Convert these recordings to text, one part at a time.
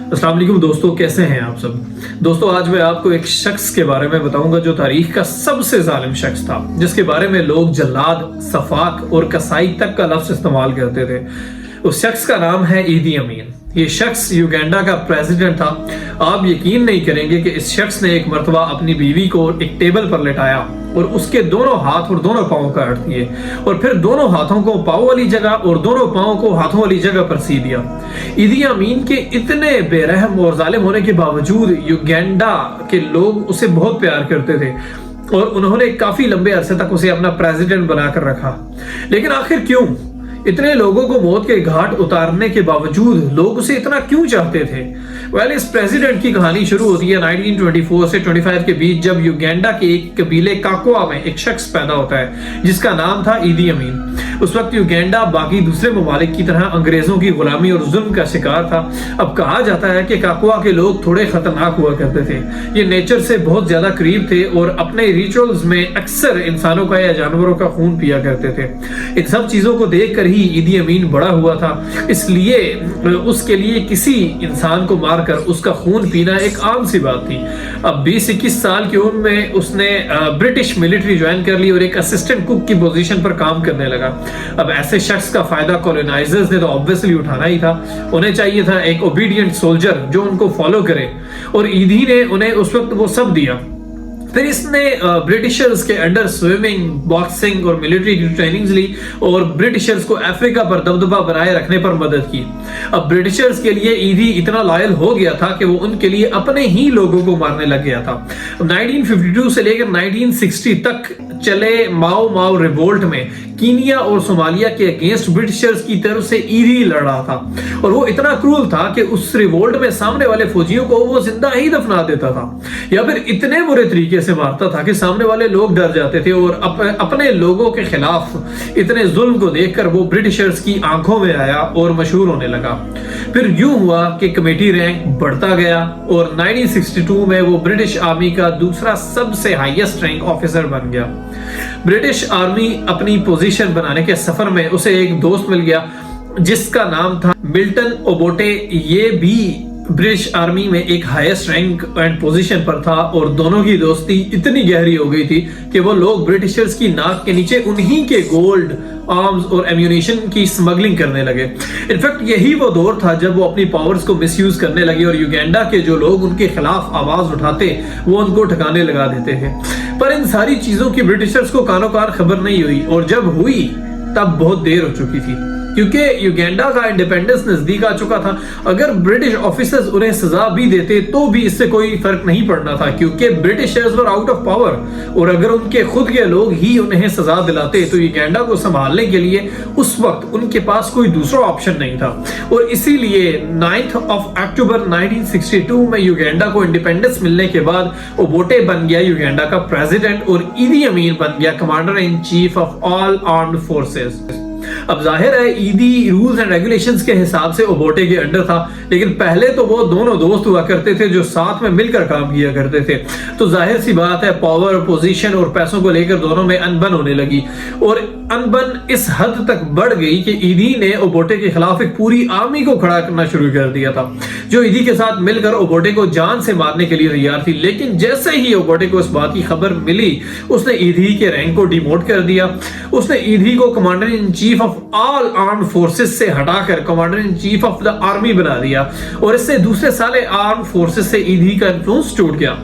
अस्सलाम वालेकुम दोस्तों, कैसे हैं आप सब। दोस्तों आज मैं आपको एक शख्स के बारे में बताऊंगा जो तारीख का सबसे जालिम शख्स था, जिसके बारे में लोग जल्लाद, सफाक और कसाई तक का लफ्ज इस्तेमाल करते थे। उस शख्स का नाम है ईदी अमीन। ये शख्स युगांडा का प्रेसिडेंट था। आप यकीन नहीं करेंगे कि इस शख्स ने एक मरतबा अपनी बीवी को एक टेबल पर लेटाया और उसके दोनों हाथ और दोनों पाँव काट दिए और फिर दोनों हाथों को पाँव वाली जगह और दोनों पाँव को हाथों वाली जगह पर सी दिया। ईदी अमीन के इतने बेरहम और जालिम होने के बावजूद युगांडा के लोग उसे बहुत प्यार करते थे और उन्होंने काफी लंबे अरसे तक उसे अपना प्रेसिडेंट बनाकर रखा। लेकिन आखिर क्यों? इतने लोगों को मौत के घाट उतारने के बावजूद लोग उसे इतना क्यों चाहते थे? इस प्रेसिडेंट की कहानी शुरू होती है 1924 से 25 के बीच, जब युगांडा के एक कबीले काकोआ में एक शख्स पैदा होता है जिसका नाम था ईदी अमीन। उस वक्त युगांडा बाकी दूसरे ममालिक की तरह अंग्रेजों की गुलामी और जुल्म का शिकार था। अब कहा जाता है कि काकोआ के लोग थोड़े खतरनाक हुआ करते थे। ये नेचर से बहुत ज्यादा करीब थे और अपने रिचुअल्स में अक्सर इंसानों का या जानवरों का खून पिया करते थे। इन सब चीजों को देखकर ही ईदी अमीन बड़ा हुआ था, इसलिए उसके लिए किसी इंसान को मारकर उसका खून पीना एक आम सी बात थी। अब 20-21 साल की उम्र में उसने ब्रिटिश मिलिट्री ज्वाइन कर ली और एक असिस्टेंट कुक की पोजीशन पर काम करने लगा। अब ऐसे शख्स का फायदा कॉलोनाइजर्स ने तो ऑब्वियसली उठाना ही था। उन्हें चाहिए था एक ओबीडियंट सोल्जर जो उनको फॉलो करे, और ईदी ने उन्हें उस वक्त वो सब दिया। फिर इसने ब्रिटिशर्स के अंडर स्विमिंग, बॉक्सिंग और मिलिट्री की ट्रेनिंग्स ली और ब्रिटिशर्स को अफ्रीका पर दबदबा बनाए रखने पर मदद की। अब ब्रिटिशर्स के लिए ईदी इतना लॉयल हो गया था कि वो उनके लिए अपने ही लोगों को मारने लग गया था। 1952 से लेकर 1960 तक चले माओ रिवोल्ट में कीनिया और सोमालिया के अगेंस्ट ब्रिटिशर्स की तरफ से ईदी लड़ रहा था और वो इतना क्रूर था कि उस रिवोल्ट में सामने वाले फौजियों को वो जिंदा ही दफना देता था या फिर इतने बुरे तरीके से मारता था कि सामने वाले लोग डर जाते थे और अपने लोगों के खिलाफ इतने जुल्म को देखकर वो ब्रिटिशर्स की आंखों में आया और मशहूर होने लगा। फिर यूं हुआ कि कमेटी रैंक बढ़ता गया और 1962 में वो ब्रिटिश आर्मी का दूसरा सबसे हाईएस्ट रैंक ऑफिसर बन गया। ब्रिटिश आर्मी अपनी पोजीशन बनाने के सफर में उसे एक दोस्त मिल गया जिसका नाम था मिल्टन ओबोटे। ये भी ब्रिटिश आर्मी में एक हाईएस्ट रैंक एंड पोजीशन पर था और दोनों की दोस्ती इतनी गहरी हो गई थी कि वो लोग ब्रिटिशर्स की नाक के नीचे उन्हीं के गोल्ड, आर्म्स और एम्यूनिशन की स्मगलिंग करने लगे। इनफैक्ट यही वो दौर था जब वो अपनी पावर्स को मिसयूज करने लगे और युगांडा के जो लोग उनके खिलाफ आवाज उठाते वो उनको ठिकाने लगा देते थे। पर इन सारी चीजों की ब्रिटिशर्स को कानो कार खबर नहीं हुई और जब हुई तब बहुत देर हो चुकी थी, क्योंकि युगांडा का इंडिपेंडेंस नजदीक आ चुका था। अगर ब्रिटिश ऑफिसर्स उन्हें सजा भी देते तो भी इससे कोई फर्क नहीं पड़ना था, क्योंकि Britishers were out of power और अगर उनके खुद के लोग ही उन्हें सजा दिलाते तो युगांडा को संभालने के लिए उस वक्त उनके पास कोई दूसरा ऑप्शन नहीं था। और इसीलिए 9 अक्टूबर 1962 में युगांडा को इंडिपेंडेंस मिलने के बाद ओबोटे बन गया युगांडा का प्रेसिडेंट और ईदी अमीन बन गया commander in chief of all armed forces. अब जाहिर है ईदी रूल्स एंड रेगुलेशंस के हिसाब से ओबोटे के अंडर था, लेकिन पहले तो वो दोनों दोस्त हुआ करते थे जो साथ में मिलकर काम किया करते थे। तो जाहिर सी बात है पावर, पोजीशन और पैसों को लेकर दोनों में अनबन होने लगी और अनबन इस हद तक बढ़ गई कि ईदी ने ओबोटे के खिलाफ एक पूरी आर्मी को खड़ा करना शुरू कर दिया था जो ईदी के साथ मिलकर ओबोटे को जान से मारने के लिए तैयार थी। लेकिन जैसे ही ओबोटे को इस बात की खबर मिली उसने ईदी के रैंक को डिमोट कर दिया। उसने ईदी को commander in chief of all armed forces से हटाकर commander in chief of the army बना दिया और इससे दूसरे साले आर्म फोर्सेस से ईदी का इन्फ्लुएंस टूट गया।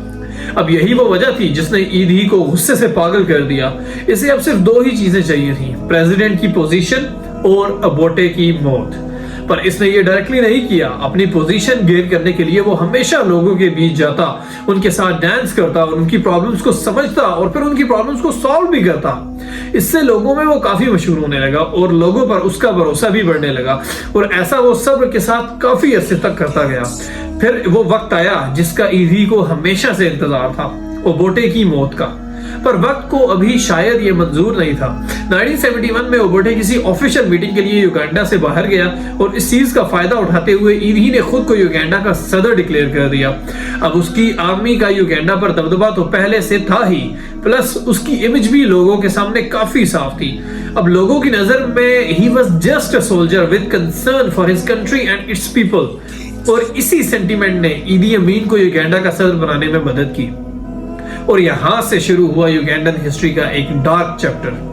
अब यही वो वजह थी जिसने ईदी को गुस्से से पागल कर दिया। इसे अब सिर्फ दो ही चीजें चाहिए थी, प्रेसिडेंट की पोजीशन और ओबोटे की मौत। पर इसने ये डायरेक्टली नहीं किया। अपनी पोजीशन गेन करने के लिए वो हमेशा लोगों के बीच जाता, उनके साथ डांस करता और उनकी प्रॉब्लम्स को समझता और फिर उनकी प्रॉब्लम्स को सॉल्व भी करता। इससे लोगों में वो काफी मशहूर होने लगा और लोगों पर उसका भरोसा भी बढ़ने लगा और ऐसा वो सब्र के साथ काफी अरसे तक करता गया। फिर वो वक्त आया जिसका ईदी को हमेशा से इंतजार था, ओबोटे की मौत का। पर वक्त को अभी शायद ये मंजूर नहीं था। 1971 में ओबोटे किसी ऑफिशियल मीटिंग के लिए युगांडा से बाहर गया और इस चीज का फायदा उठाते हुए ईदी ने खुद को युगांडा का सदर डिक्लेयर कर दिया। अब उसकी आर्मी का युगांडा पर दबदबा तो पहले से था ही, प्लस उसकी इमेज भी लोगों के सामने काफी साफ थी। अब लोगों की नजर में he was just a soldier with concern for his country and it's people. और इसी सेंटीमेंट ने ईदी अमीन को युगांडा का सदर बनाने में मदद की और यहां से शुरू हुआ युगांडन हिस्ट्री का एक डार्क चैप्टर।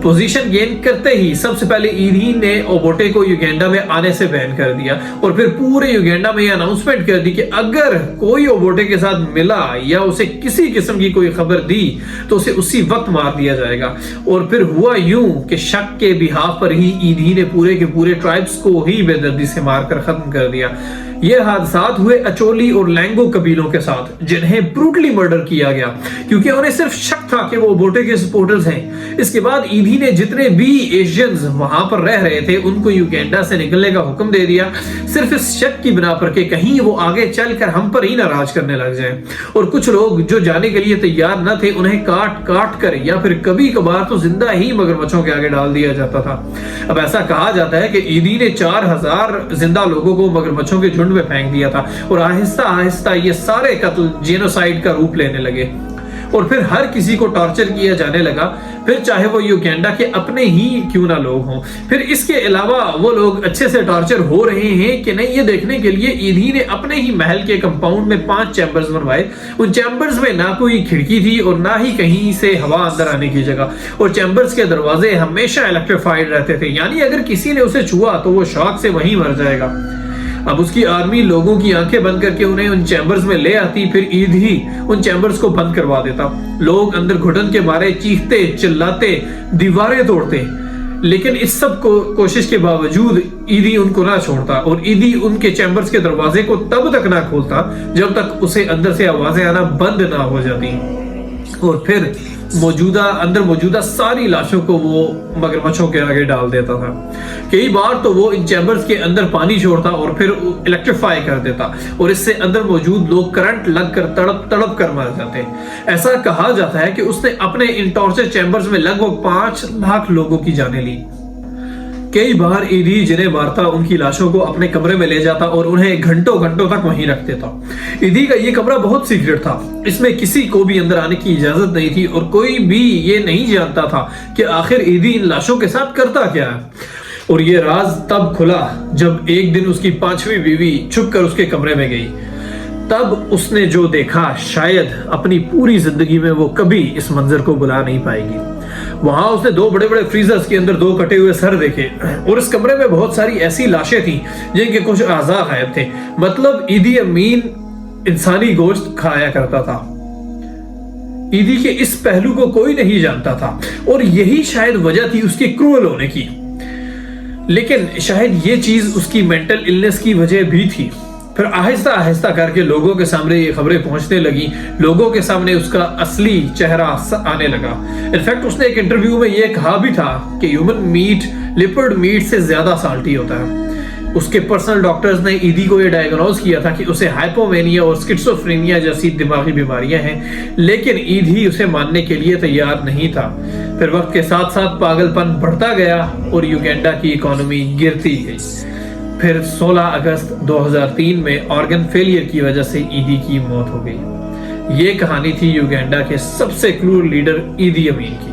पोजीशन गेन करते ही सबसे पहले ईदी ने ओबोटे को युगांडा में आने से बैन कर दिया और फिर पूरे युगांडा में अनाउंसमेंट कर दी कि अगर कोई ओबोटे के साथ मिला या उसे किसी किस्म की कोई खबर दी तो उसे उसी वक्त मार दिया जाएगा। और फिर हुआ यूं कि शक के बिहाफ पर ही ईदी ने पूरे के पूरे ट्राइब्स को ही बेदर्दी से मारकर खत्म कर दिया। ये हादसात हुए अचोली और लैंगो कबीलों के साथ, जिन्हें ब्रूटली मर्डर किया गया क्योंकि उन्हें सिर्फ शक था कि वो ओबोटे के सपोर्टर्स हैं। इसके बाद ईदी ने जितने भी एशियंस वहां पर रह रहे थे उनको युगांडा से निकलने का हुक्म दे दिया, सिर्फ इस शक की बिना पर कि कहीं वो आगे चलकर हम पर ही नाराज करने लग जाए। और कुछ लोग जो जाने के लिए तैयार न थे उन्हें काट काट कर या फिर कभी कभार तो जिंदा ही मगरमच्छों के आगे डाल दिया जाता था। अब ऐसा कहा जाता है कि ईदी ने 4000 जिंदा लोगों को मगरमच्छों के झुंड में फेंक दिया था और आहिस्ता आहिस्ता ये सारे कत्ल जेनोसाइड का रूप लेने लगे और फिर हर किसी को टॉर्चर किया जाने लगा, फिर चाहे वो युगांडा के अपने ही क्यों ना लोग हों। फिर इसके अलावा वो लोग अच्छे से टॉर्चर हो रहे हैं कि नहीं ये देखने के लिए ईदी ने अपने ही महल के कंपाउंड में 5 चैम्बर्स बनवाए। उन चैम्बर्स में ना कोई खिड़की थी और ना ही कहीं से हवा अंदर आने की जगह, और चैम्बर्स के दरवाजे हमेशा इलेक्ट्रीफाइड रहते थे, यानी अगर किसी ने उसे छुआ तो वो शॉक से वहीं मर जाएगा। अब उसकी आर्मी लोगों की आंखें बंद करके उन्हें उन चैम्बर्स में ले आती, फिर ईद ही उन चैम्बर्स को बंद करवा देता। लोग अंदर घुटन के मारे चीखते चिल्लाते दीवारें तोड़ते, लेकिन इस सब कोशिश के बावजूद ईदी उनको ना छोड़ता और ईदी उनके चैम्बर्स के दरवाजे को तब तक ना खोलता जब तक उसे अंदर से आवाजें आना बंद ना हो जाती। और फिर अंदर मौजूदा सारी लाशों को वो मगरमच्छों के आगे डाल देता था। कई बार तो वो इन चैम्बर्स के अंदर पानी छोड़ता और फिर इलेक्ट्रीफाई कर देता और इससे अंदर मौजूद लोग करंट लगकर तड़प तड़प कर मर जाते। ऐसा कहा जाता है कि उसने अपने इन टॉर्चर चैम्बर्स में लगभग 5 लाख लोगों की जानें ली। कई बार ईदी जिन्हें मारता उनकी लाशों को अपने कमरे में ले जाता और उन्हें घंटों घंटों तक वहीं रख देता। ईदी का ये कमरा बहुत सीक्रेट था, इसमें किसी को भी अंदर आने की इजाजत नहीं थी और कोई भी ये नहीं जानता था कि आखिर ईदी इन लाशों के साथ करता क्या है। और ये राज तब खुला जब एक दिन उसकी 5वीं बीवी छुप कर उसके कमरे में गई। तब उसने जो देखा शायद अपनी पूरी जिंदगी में वो कभी इस मंजर को भुला नहीं पाएगी। वहां उसने 2 बड़े बड़े फ्रीजर्स के अंदर 2 कटे हुए सर देखे और इस कमरे में बहुत सारी ऐसी लाशें थी जिनके कुछ आज़ा गायब थे। मतलब ईदी अमीन इंसानी गोश्त खाया करता था। ईदी के इस पहलू को कोई नहीं जानता था और यही शायद वजह थी उसके क्रूअल होने की। लेकिन शायद ये चीज उसकी मेंटल इलनेस की वजह भी थी। फिर आहिस्ता आहिस्ता करके लोगों के सामने ये खबरें पहुंचने लगी, लोगों के सामने उसका असली चेहरा आने लगा। इनफैक्ट उसने एक इंटरव्यू में ये कहा भी था कि ह्यूमन मीट लिपर्ड मीट से ज्यादा साल्टी होता है। उसके पर्सनल डॉक्टर्स ने ईदी को ये डायग्नोज किया था कि उसे हाइपोमेनिया और स्किज़ोफ्रेनिया जैसी दिमागी बीमारियां हैं, लेकिन ईदी उसे मानने के लिए तैयार नहीं था। फिर वक्त के साथ साथ पागलपन बढ़ता गया और युगांडा की इकोनॉमी गिरती गई। फिर 16 अगस्त 2003 में ऑर्गन फेलियर की वजह से ईदी की मौत हो गई। ये कहानी थी युगांडा के सबसे क्रूर लीडर ईदी अमीन की।